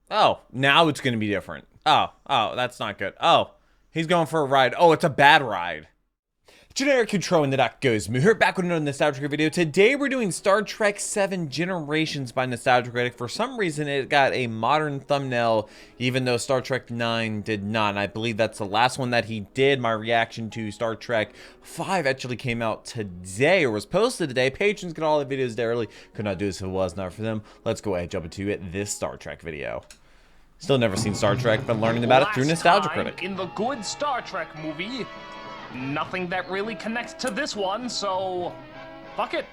Oh, now it's going to be different. Oh, that's not good. Oh, he's going for a ride. Oh, it's a bad ride. Generic Control in the Dock goes. We're back with another Nostalgia Critic video. Today we're doing Star Trek VII Generations by Nostalgia Critic. For some reason it got a modern thumbnail, even though Star Trek IX did not. And I believe that's the last one that he did. My reaction to Star Trek V actually came out today, or was posted today. Patrons get all the videos there early. Could not do this if it was not for them. Let's go ahead and jump into it. This Star Trek video. Still never seen Star Trek, but learning about it through Nostalgia Critic. In the good Star Trek movie, nothing that really connects to this one, so fuck it.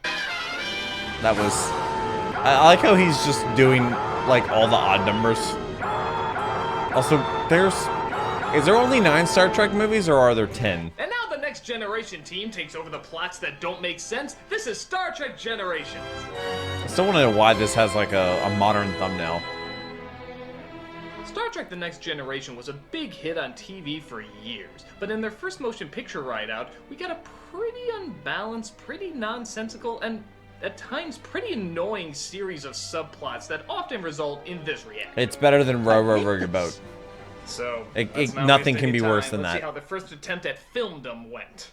That was... I like how he's just doing, like, all the odd numbers. Also, is there only 9 Star Trek movies, or are there 10? And now the Next Generation team takes over the plots that don't make sense. This is Star Trek Generations. I still want to know why this has, like, a modern thumbnail. Star Trek The Next Generation was a big hit on TV for years, but in their first motion picture ride-out, we got a pretty unbalanced, pretty nonsensical, and at times pretty annoying series of subplots that often result in this reaction. It's better than Row Row Row Your Boat. So, nothing can be worse than that. Let's see how the first attempt at filmdom went.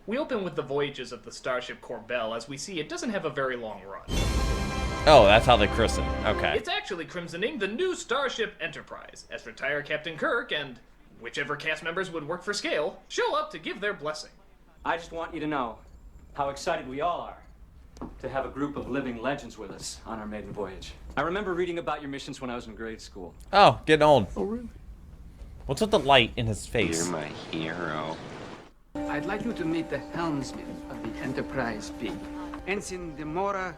We open with the voyages of the starship Corbel, as we see it doesn't have a very long run. Oh, that's how they christen. Okay. It's actually christening the new Starship Enterprise, as retired Captain Kirk and whichever cast members would work for scale show up to give their blessing. I just want you to know how excited we all are to have a group of living legends with us on our maiden voyage. I remember reading about your missions when I was in grade school. Oh, getting old. Oh, really? What's with the light in his face? You're my hero. I'd like you to meet the helmsman of the Enterprise B, Ensign Demora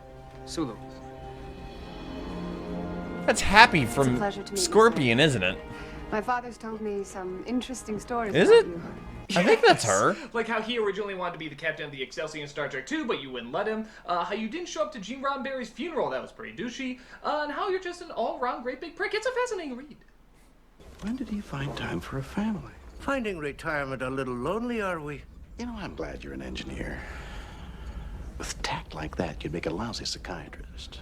Sulu. That's Happy from Scorpion, isn't it? My father's told me some interesting stories Is about it? you. I think that's her. Like how he originally wanted to be the captain of the Excelsior in Star Trek 2, but you wouldn't let him. How you didn't show up to Gene Roddenberry's funeral, that was pretty douchey. And how you're just an all-around great big prick. It's a fascinating read. When did he find time for a family? Finding retirement a little lonely, are we? You know, I'm glad you're an engineer. With tact like that, you'd make a lousy psychiatrist.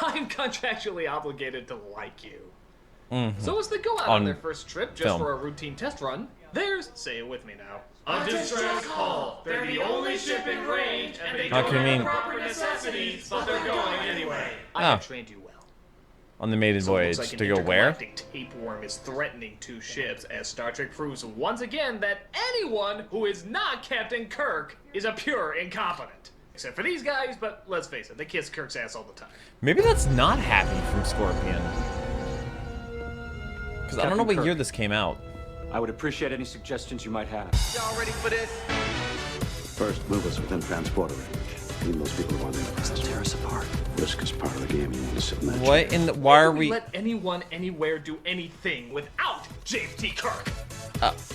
I'm contractually obligated to like you. Mm-hmm. So as they go out on their first trip, just for a routine test run, there's, say it with me now, a distress call. They're the only ship in range, and they don't have proper necessities, but they're going anyway. I have trained you well. On the maiden voyage, Like to go where? Tapeworm is threatening 2 ships, as Star Trek proves once again that anyone who is not Captain Kirk is a pure incompetent. Except for these guys, but let's face it, they kiss Kirk's ass all the time. Maybe that's not Happy from Scorpion. Because I don't know what year this came out. I would appreciate any suggestions you might have. Y'all ready for this? First, move us within transporter range. Need most people who want to tear us apart. Risk is part of the game. You want to sit in that What chair. in the... Why are we... let anyone, anywhere do anything without James T. Kirk?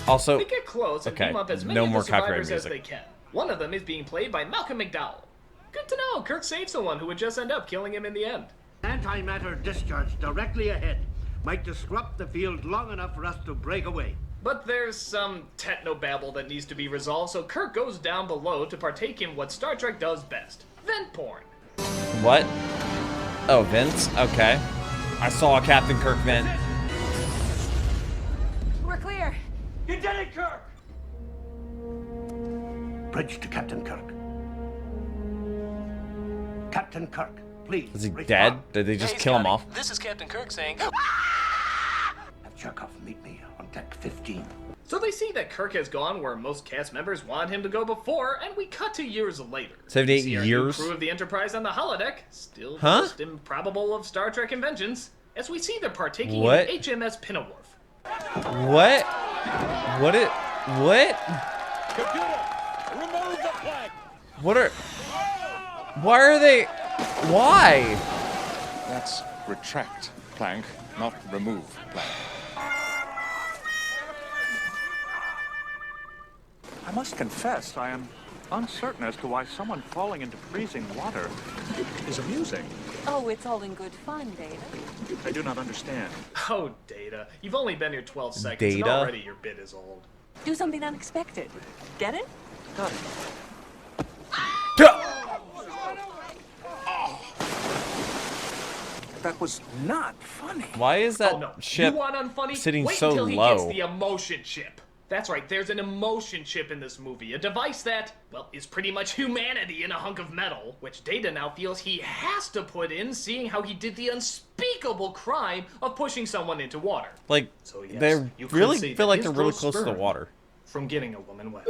Also... They get close and beam up as many no of more the survivors copyright as music. they can. One of them is being played by Malcolm McDowell. Good to know, Kirk saved someone who would just end up killing him in the end. Antimatter discharge directly ahead. Might disrupt the field long enough for us to break away. But there's some technobabble that needs to be resolved, so Kirk goes down below to partake in what Star Trek does best. Vent porn. What? Oh, vents? Okay. I saw a Captain Kirk vent. We're clear. You did it, Kirk! Bridge to Captain Kirk. Captain Kirk, please. Is he respond. dead? Did they just kill him off? This is Captain Kirk saying, Have Chekhov meet me on deck 15. So they see that Kirk has gone where most cast members wanted him to go before, and we cut to years later. 78 We see our new years? crew of the Enterprise on the holodeck, still the Huh? most improbable of Star Trek inventions, as we see they're partaking What? in HMS Pinnaworth. What? What? Computer, remove the flag. What are... Why are they... Why? That's retract, Plank, not remove, Plank. I must confess, I am uncertain as to why someone falling into freezing water is amusing. Oh, it's all in good fun, Data. I do not understand. Oh, Data. You've only been here 12 seconds, and Data? already your bit is old. Do something unexpected. Get it? Got it. that was not funny. Why is that Oh no, ship you want unfunny? sitting Wait so until he low? gets the emotion chip. That's right, there's an emotion chip in this movie, a device that, well, is pretty much humanity in a hunk of metal, which Data now feels he has to put in, seeing how he did the unspeakable crime of pushing someone into water. Like, So, yes, they you could really say feel that like his they're really gross close to the sperm water. From getting a woman wet.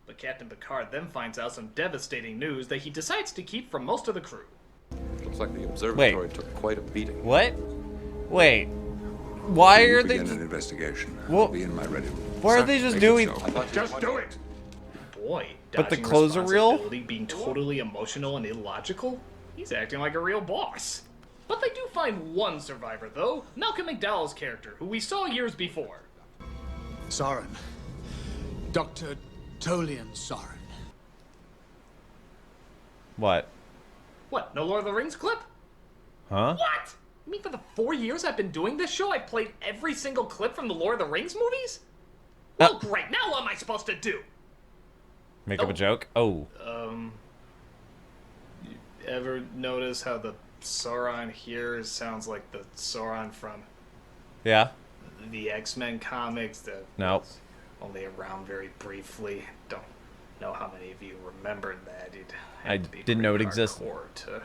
But Captain Picard then finds out some devastating news that he decides to keep from most of the crew. Looks like the observatory took quite a beating. What? Wait. Why are they Begin just... an investigation. Well, I'll be in my ready room. why are they just doing... Just do it! Boy, But the dodging clothes are real? responsibility, being totally emotional and illogical, he's acting like a real boss. But they do find one survivor, though, Malcolm McDowell's character, who we saw years before. Soran. Dr. Tolian Soran. What? What, no Lord of the Rings clip? Huh? What? You mean for the 4 years I've been doing this show, I've played every single clip from the Lord of the Rings movies? Well, great, now what am I supposed to do? Make up a joke? Oh. You ever notice how the Soran here sounds like the Soran from Yeah? the X-Men comics that No. was only around very briefly? Don't know how many of you remembered that. I didn't know it existed. Or to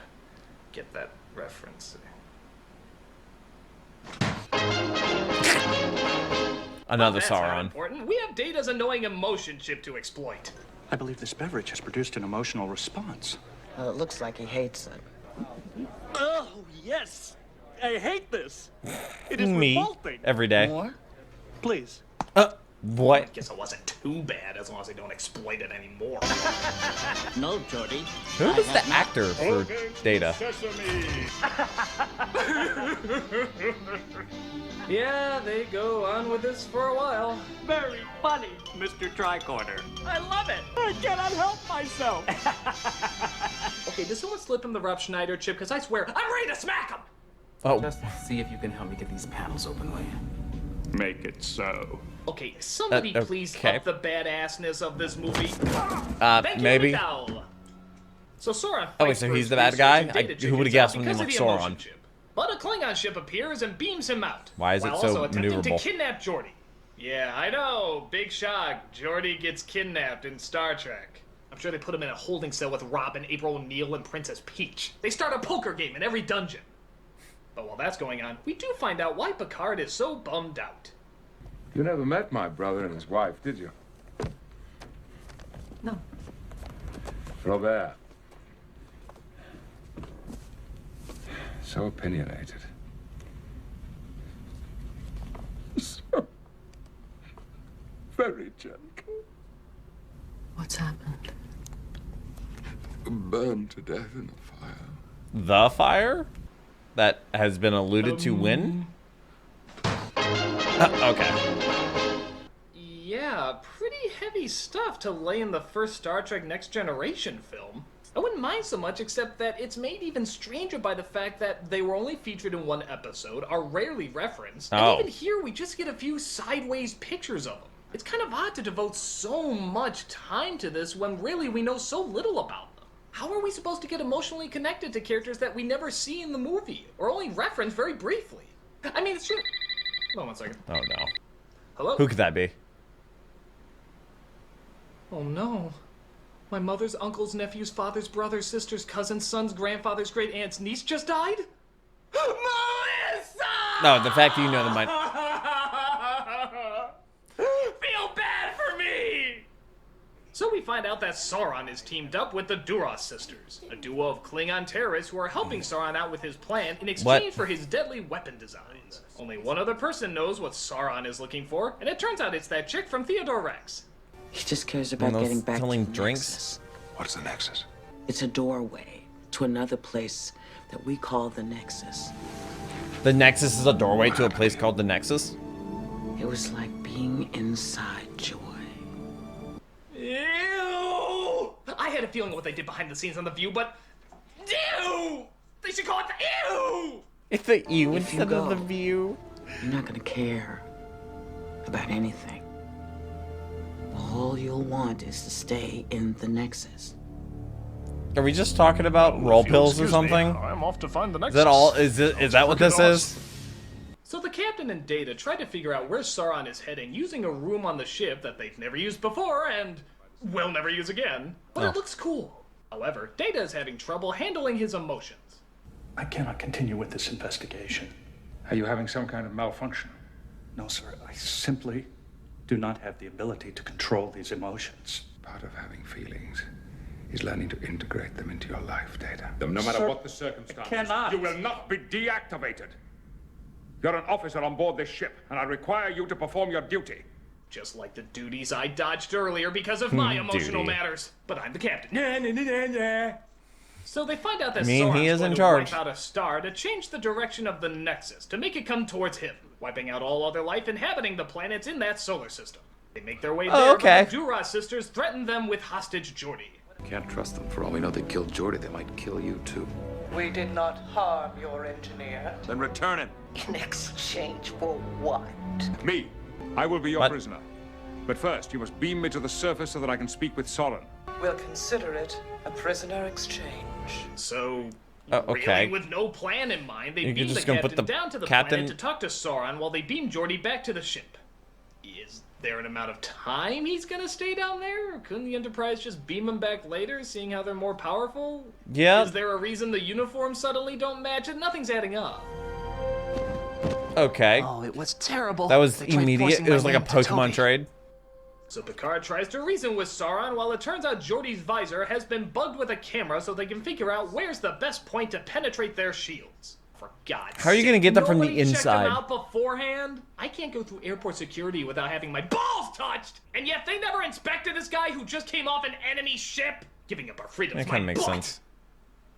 get that reference. Another That's not Sauron. important. We have Data's annoying emotion chip to exploit. I believe this beverage has produced an emotional response. Well, it looks like he hates it. Oh, yes! I hate this! It is Me. revolting! Every day. More? Please. What? I guess it wasn't too bad as long as they don't exploit it anymore. No, Jordy. Who was the actor for Data? Yeah, they go on with this for a while. Very funny, Mr. Tricorder. I love it! I cannot help myself. Okay, did someone slip him the Rob Schneider chip? Because I swear, I'm ready to smack him! Oh. Just see if you can help me get these panels open, will you? Make it so. Okay, somebody please okay. up the badassness of this movie. Thank you, maybe. McDowell. So Soran Oh, wait, fights so for he's his the bad research guy? and data Who would've changes guessed out when they because looked of the emotion Sauron? chip. But a Klingon ship appears and beams him out. Why is it while so also attempting maneuverable? to kidnap Geordi. Yeah, I know. Big shock. Geordi gets kidnapped in Star Trek. I'm sure they put him in a holding cell with Robin, April O'Neil, and Princess Peach. They start a poker game in every dungeon. But while that's going on, we do find out why Picard is so bummed out. You never met my brother and his wife, did you? No. Robert. So opinionated. So very gentle. What's happened? Burned to death in a fire. The fire? That has been alluded to when? Okay. Yeah, pretty heavy stuff to lay in the first Star Trek Next Generation film. I wouldn't mind so much, except that it's made even stranger by the fact that they were only featured in one episode, are rarely referenced, and even here we just get a few sideways pictures of them. It's kind of odd to devote so much time to this when really we know so little about them. How are we supposed to get emotionally connected to characters that we never see in the movie, or only reference very briefly? I mean, it's true. Hold on 1 second. Oh no. Hello? Who could that be? Oh no. My mother's uncle's nephew's father's brother's sister's cousin's son's grandfather's great aunt's niece just died? Melissa! No, the fact that you know them might... Feel bad for me! So we find out that Sauron is teamed up with the Duras sisters, a duo of Klingon terrorists who are helping Sauron out with his plan in exchange for his deadly weapon designs. Only one other person knows what Sauron is looking for, and it turns out it's that chick from Theodore Rex. He just cares about getting back to the Nexus. What's the Nexus? It's a doorway to another place that we call the Nexus. The Nexus is a doorway to a place called the Nexus? It was like being inside Joy. Ew! I had a feeling what they did behind the scenes on The View, but... Ew! They should call it the Ew! It's the ew If you instead of go, the view. You're not gonna care about anything. All you'll want is to stay in the Nexus. Are we just talking about roll pills or something? I'm off to find the Is that all? Is that what this is? So the captain and Data try to figure out where Soran is heading using a room on the ship that they've never used before and will never use again. But it looks cool. However, Data is having trouble handling his emotions. I cannot continue with this investigation. Are you having some kind of malfunction? No, sir. I simply do not have the ability to control these emotions. Part of having feelings is learning to integrate them into your life, Data. No matter Sir, what the circumstances, I cannot. you will not be deactivated. You're an officer on board this ship, and I require you to perform your duty. Just like the duties I dodged earlier because of my emotional matters. But I'm the captain. So they find out that Soran's he is going in to charge. wipe out a star to change the direction of the Nexus, to make it come towards him, wiping out all other life inhabiting the planets in that solar system. They make their way there, okay. but the Duras sisters threaten them with hostage Geordi. Can't trust them. For all we know, they killed Geordi. They might kill you, too. We did not harm your engineer. Then return him. In exchange for what? Me. I will be your prisoner. But first, you must beam me to the surface so that I can speak with Soran. We'll consider it a prisoner exchange. So, okay. really, with no plan in mind, they You're beam the just gonna captain put the down to the captain- planet to talk to Soran while they beam Geordi back to the ship. Is there an amount of time he's gonna stay down there? Or couldn't the Enterprise just beam him back later, seeing how they're more powerful? Yeah. Is there a reason the uniforms suddenly don't match and nothing's adding up? Okay. Oh, it was terrible. That was They tried immediate. forcing It was my like a name to Pokemon Toby. trade. So Picard tries to reason with Soran while it turns out Geordi's visor has been bugged with a camera so they can figure out where's the best point to penetrate their shields. For God's sake. How are you gonna get them from the Nobody checked inside? them out beforehand? I can't go through airport security without having my balls touched! And yet they never inspected this guy who just came off an enemy ship? Giving up our freedoms, That kind of my makes butt. sense.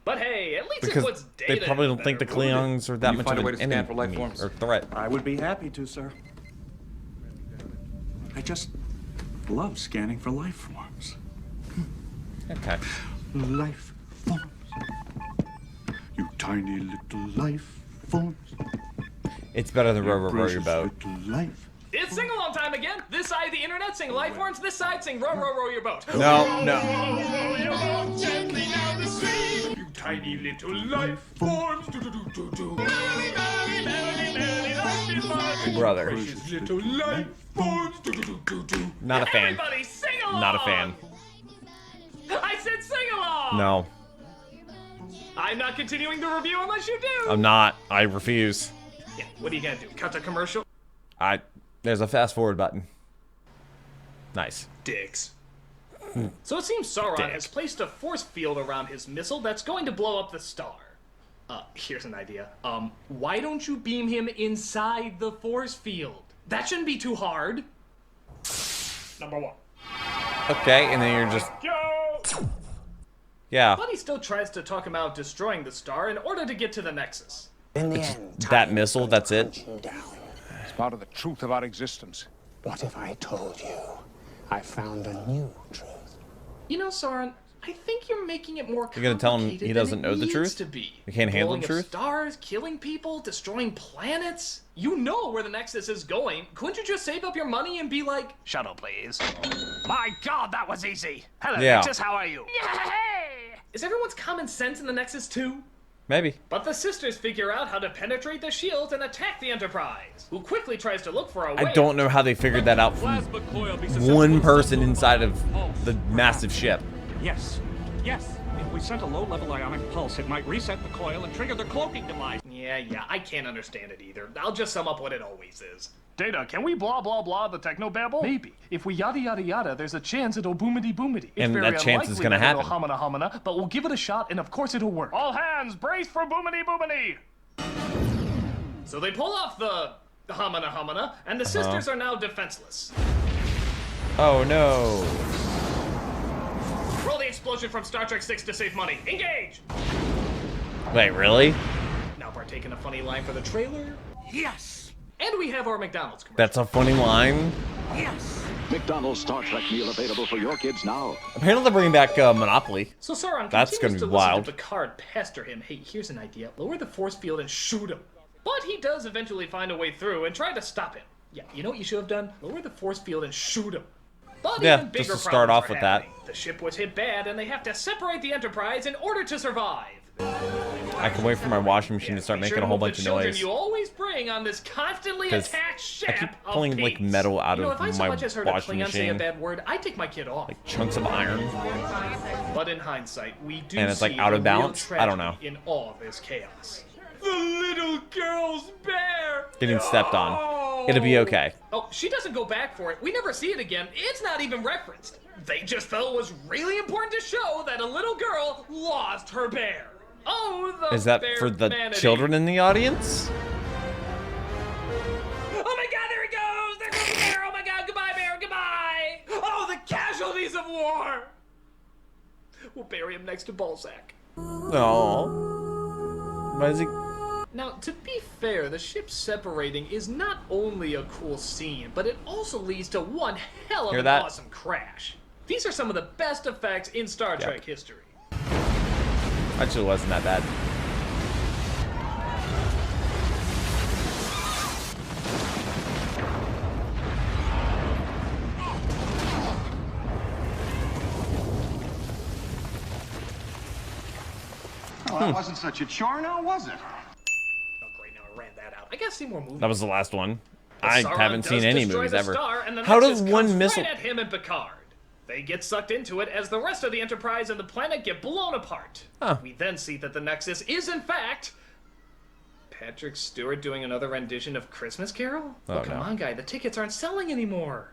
But hey, at least it Because puts Data they probably in a don't think the better mood. Klingons are that You much find of a way an to scan for life enemy forms? or threat. I would be happy to, sir. I just love scanning for life forms. Okay. Life forms. You tiny little life forms. It's better than row your boat. Life. It's sing-along time again! This side of the internet sing life forms, this side sing row your boat. No, no. You tiny little life forms. Brother. Precious little life forms. Not a fan. Everybody sing along! Not a fan. I said sing along! No. I'm not continuing the review unless you do! I'm not. I refuse. Yeah, what are you gonna do? Cut the commercial? There's a fast forward button. Nice. Dicks. So it seems Soran has placed a force field around his missile that's going to blow up the star. Here's an idea. Why don't you beam him inside the force field? That shouldn't be too hard. Number one. Okay, and then you're just... Yeah. But he still tries to talk him out destroying the star in order to get to the Nexus. In the end, That missile, that's it? It's part of the truth of our existence. what if I told you I found a new truth? You know, Soran, I think you're making it more complicated. You're gonna tell him he doesn't know the truth? To be. He can't handle Blowing the up truth? stars, killing people, destroying planets. You know where the Nexus is going. Couldn't you just save up your money and be like, Shuttle, please. My God, that was easy. Hello, Yeah. Nexus, how are you? is everyone's common sense in the Nexus too? Maybe. But the sisters figure out how to penetrate the shields and attack the Enterprise, who quickly tries to look for a way. I don't know how they figured that out from one person inside of the massive ship. Yes. Yes. If we sent a low-level ionic pulse, it might reset the coil and trigger the cloaking device. Yeah, I can't understand it either. I'll just sum up what it always is. Data, can we blah blah blah the technobabble? Maybe. If we yada yada yada, there's a chance it'll boomity boomity. It's And very that chance is unlikely gonna that it'll happen. Homina homina, but we'll give it a shot, and of course it'll work. All hands, brace for boomity boomity! So they pull off the homina, and the sisters are now defenseless. Oh no. Roll the explosion from Star Trek 6 to save money. Engage! Wait, really? Now partake in a funny line for the trailer. Yes! And we have our McDonald's commercial. That's a funny line. Yes! McDonald's Star Trek meal available for your kids now. Apparently they're bringing back Monopoly. So Soran That's continues gonna to be wild. listen to Picard pester him. Hey, here's an idea. Lower the force field and shoot him. But he does eventually find a way through and try to stop him. Yeah, you know what you should have done? Lower the force field and shoot him. But Yeah, even bigger just to start problems off are with that. happening. The ship was hit bad, and they have to separate the Enterprise in order to survive. I can wait for my washing machine to start Be sure making to a whole move bunch the of children noise. you always bring on this constantly 'Cause attached ship I keep of pulling like peace. metal out You know, of if I so my much as heard a washing Klingon say a machine. bad word, I'd take my kid off. Like chunks of iron. But in hindsight, we do And it's like see out the of real balance? I don't know. tragedy in all this chaos. The little girl's bear! Getting stepped on. It'll be okay. Oh, she doesn't go back for it. We never see it again. It's not even referenced. They just felt it was really important to show that a little girl lost her bear. Oh, the Is that bear for the manatee. children in the audience? Oh my god, there he goes! There goes the bear! Oh my god, goodbye, bear, goodbye! Oh, the casualties of war! We'll bury him next to Balzac. No. Why is he? Now, to be fair, the ship separating is not only a cool scene, but it also leads to one hell of Hear an that? awesome crash. These are some of the best effects in Star Trek history. Actually, it wasn't that bad. Well, that wasn't such a chore now, was it? Oh, great, now I ran that out. I gotta see more movies. That was the last one. But I Soran haven't does seen any destroy movies the ever. Star, and the How Nexus does one comes missile? right at him and Picard. They get sucked into it as the rest of the Enterprise and the planet get blown apart. Huh. We then see that the Nexus is, in fact, Patrick Stewart doing another rendition of Christmas Carol? Oh, come no. on, guy. The tickets aren't selling anymore.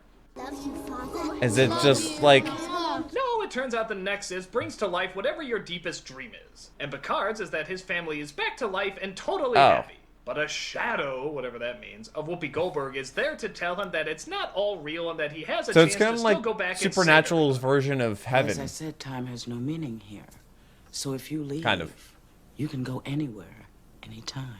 Is it just like? No, it turns out the Nexus brings to life whatever your deepest dream is. And Picard's is that his family is back to life and totally Oh. happy. But a shadow, whatever that means, of Whoopi Goldberg is there to tell him that it's not all real and that he has a So chance it's kind to of still like go back and save Supernatural's version of As heaven. I said, time has no meaning here. So if you leave, Kind of. you can go anywhere, anytime.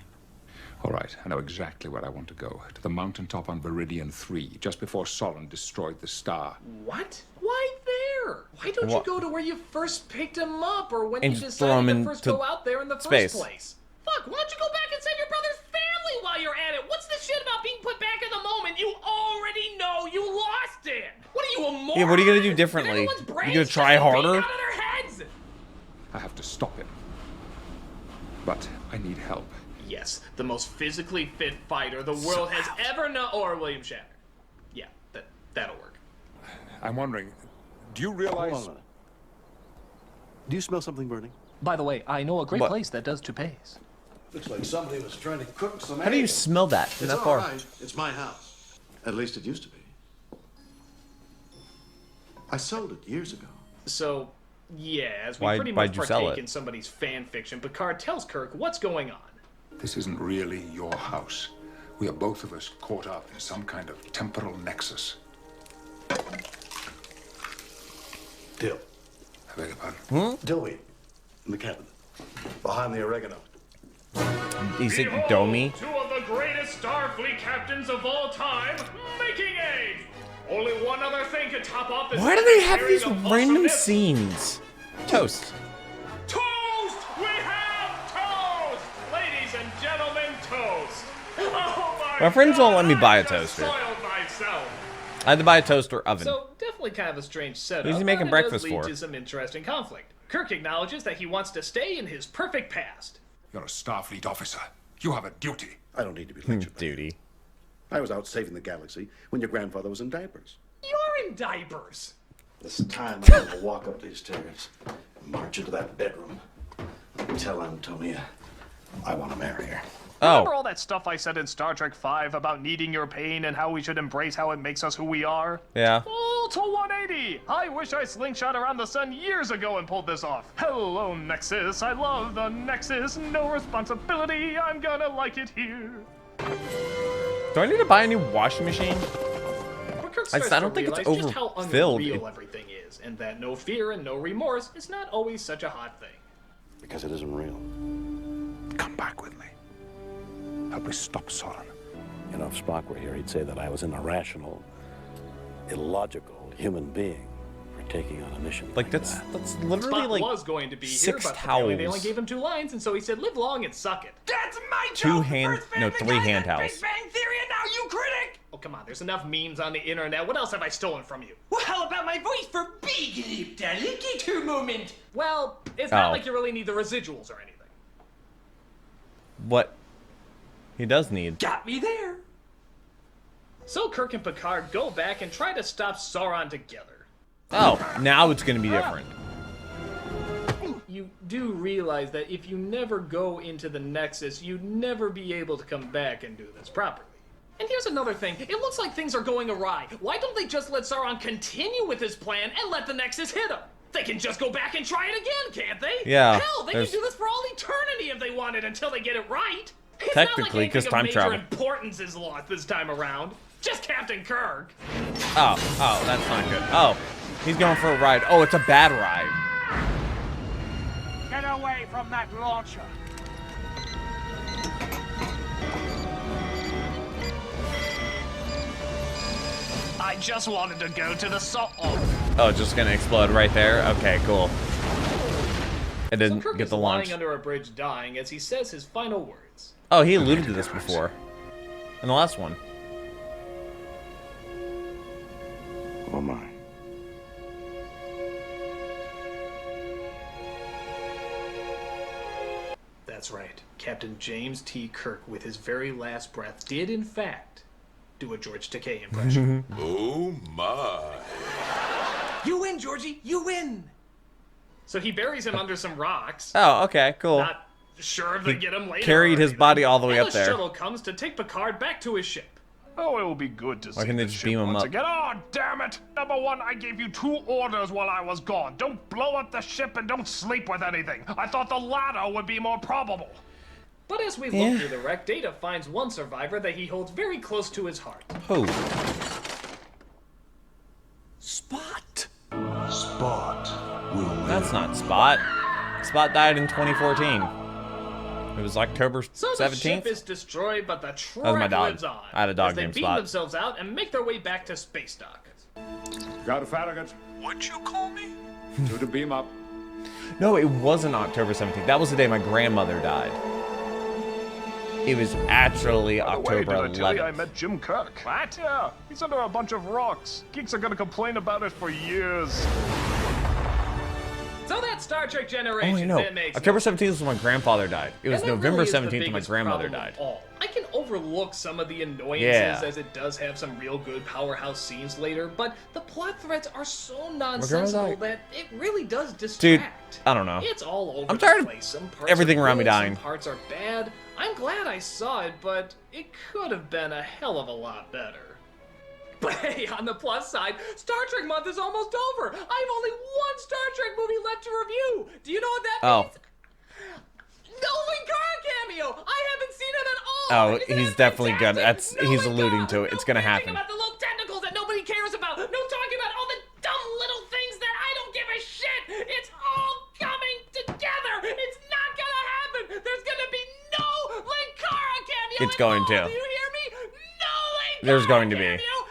All right, I know exactly where I want to go. To the mountaintop on Viridian 3, just before Soran destroyed the star. What? Why there? Why don't What? you go to where you first picked him up or when And you just throw him decided to first into go out there in the space. first place? Fuck, why don't you go back and save your brother's family while you're at it? What's the shit about being put back in the moment you already know you lost it? What are you, a moron? Yeah, what are you gonna do differently? Everyone's You brains gonna just try beat harder? out of their heads. I have to stop him. But I need help. Yes, the most physically fit fighter the world has ever known. Or William Shatner. Yeah, that'll work. I'm wondering, do you realize... Hold on a minute. Do you smell something burning? By the way, I know a great What? place that does toupees. Looks like somebody was trying to cook some How do you eggs. smell that from It's that all far? right. It's my house. At least it used to be. I sold it years ago. So, yeah, as we Why'd pretty much you sell partake it? in somebody's fan fiction, Picard tells Kirk what's going on. This isn't really your house. We are both of us caught up in some kind of temporal nexus. Dill. I beg your pardon? Dillweed. In the cabinet. Behind the oregano. Is it Domi? Two of the greatest Starfleet captains of all time, making eggs! Only one other thing could top off this. Why do they have pairing these of random awesomeness. scenes? Toast. Toast! We have toast! Ladies and gentlemen, toast! Oh My friends God, won't let me buy a I just toaster. soiled myself. I had to buy a toaster oven. So, definitely kind of a strange setup. Who's he making but breakfast it does lead for? to some interesting conflict. Kirk acknowledges that he wants to stay in his perfect past. You're a Starfleet officer. You have a duty. I don't need to be lectured. Duty. I was out saving the galaxy when your grandfather was in diapers. You're in diapers. This time I'm gonna walk up these stairs, march into that bedroom, and tell Antonia I want to marry her. Remember all that stuff I said in Star Trek V about needing your pain and how we should embrace how it makes us who we are? Yeah. Full to 180! I wish I slingshot around the sun years ago and pulled this off. Hello, Nexus. I love the Nexus. No responsibility. I'm gonna like it here. Do I need to buy a new washing machine? But Kirk I starts don't to think it's realize just how overfilled. unreal everything is, and that no fear and no remorse is not always such a hot thing. Because it isn't real. Come back with me. Help me stop Soran. You know, if Spock were here, he'd say that I was an irrational, illogical human being for taking on a mission. Like that's literally Spock like was going to be here, 6 but apparently they only towels. gave him 2 lines, and so he said, "Live long and suck it." That's my 2 hand, no, 3 hand towels. Big Bang Theory, and now you critic. Oh, come on, there's enough memes on the internet. What else have I stolen from you? Well, how about my voice for big alligator moment? Well, it's not like you really need the residuals or anything. What he does need. Got me there. So Kirk and Picard go back and try to stop Soran together. Oh, now it's gonna be different. You do realize that if you never go into the Nexus, you'd never be able to come back and do this properly. And here's another thing. It looks like things are going awry. Why don't they just let Soran continue with his plan and let the Nexus hit him? They can just go back and try it again, can't they? Yeah. Hell, they can do this for all eternity if they wanted until they get it right. It's Technically, because time travel. Major importance is lost this time around. Just Captain Kirk. Oh, that's not good. Oh, he's going for a ride. Oh, it's a bad ride. Get away from that launcher. I just wanted to go to the Oh, just gonna explode right there? Okay, cool. It didn't Kirk get is the launch. lying under a bridge dying as he says his final words. Oh, he alluded to this before. In the last one. Oh my. That's right. Captain James T. Kirk, with his very last breath, did in fact do a George Takei impression. Oh my. You win, Georgie. You win. So he buries him under some rocks. Oh, okay, cool. Not sure if they get him later. Carried his body all the way up The there. shuttle comes to take Picard back to his ship. Oh, it will be good to see Why can't they the just ship beam him once up? again. Oh, damn it! Number one, I gave you 2 orders while I was gone. Don't blow up the ship and don't sleep with anything. I thought the latter would be more probable. But as we look through the wreck, Data finds one survivor that he holds very close to his heart. Who? Spot will live. That's not Spot. Spot died in 2014. It was October 17th. So the ship is destroyed, but the That was my Trek dog. lives on. I had a dog as they named beam Spot. themselves out and make their way back to space dock. Got a Farragut? What'd you call me? To the beam up. No, it wasn't October 17th. That was the day my grandmother died. It was actually By the way, October did I tell you I 11th. met Jim Kirk? What? Yeah, he's under a bunch of rocks. Geeks are gonna complain about it for years. So that Star Trek Oh, generation, wait, no. that makes October 17th was when my grandfather died. It was And that November really is the 17th when my biggest grandmother problem died. of all. I can overlook some of the annoyances Yeah. as it does have some real good powerhouse scenes later, but the plot threads are so grandma nonsensical died. that it really does Dude, distract. I don't know. It's all over I'm tired the of place. Some parts everything are around me good, dying. Some parts are bad. I'm glad I saw it, but it could have been a hell of a lot better. But hey, on the plus side, Star Trek month is almost over. I have only one Star Trek movie left to review. Do you know what that means? No Linkara cameo! I haven't seen it at all! Oh, Isn't he's that definitely good. fantastic? He's alluding to it. It's gonna Talking happen. about the little tentacles that nobody cares about. No talking about all the dumb little things that I don't give a shit. It's all coming together. It's not gonna happen. There's gonna be no Linkara cameo. It's going to. Do you hear me? No Linkara There's going to be. cameo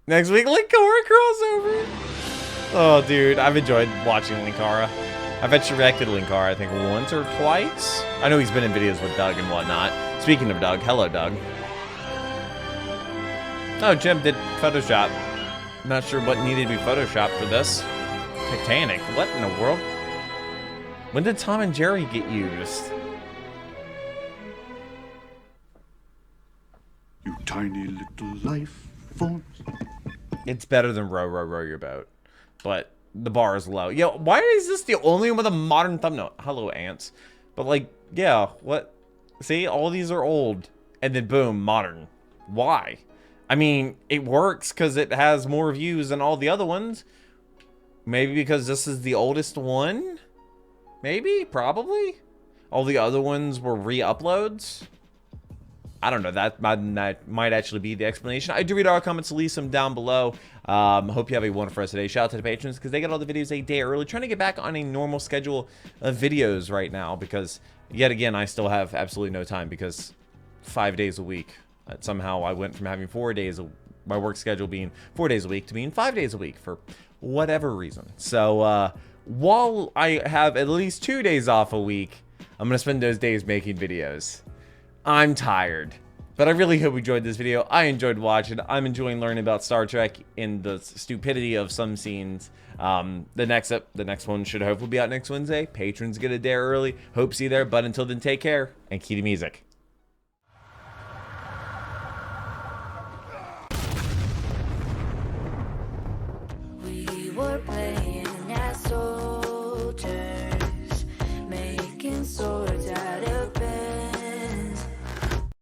Next week, Linkara crossover. Oh, dude, I've enjoyed watching Linkara. I've actually reacted to Linkara, I think, once or twice. I know he's been in videos with Doug and whatnot. Speaking of Doug, hello, Doug. Oh, Jim did Photoshop. Not sure what needed to be Photoshopped for this. Titanic, what in the world? When did Tom and Jerry get used? You tiny little life forms. It's better than Row, Row, Row Your Boat. But the bar is low. Yo, why is this the only one with a modern thumbnail? Hello, ants. But like, yeah, what? See, all these are old. And then boom, modern. Why? I mean, it works because it has more views than all the other ones. Maybe because this is the oldest one? Maybe? Probably? All the other ones were re-uploads? I don't know. That might actually be the explanation. I do read our comments. Leave them down below. Hope you have a wonderful rest of the day. Shout out to the patrons because they get all the videos a day early. Trying to get back on a normal schedule of videos right now because, yet again, I still have absolutely no time because 5 days a week. Somehow I went from having 4 days, my work schedule being 4 days a week to being 5 days a week for whatever reason. So while I have at least 2 days off a week, I'm going to spend those days making videos. I'm tired. But I really hope you enjoyed this video. I enjoyed watching. I'm enjoying learning about Star Trek and the stupidity of some scenes. The next one should hopefully be out next Wednesday. Patrons get a day early. Hope to see you there. But until then, take care and keep the music. We were playing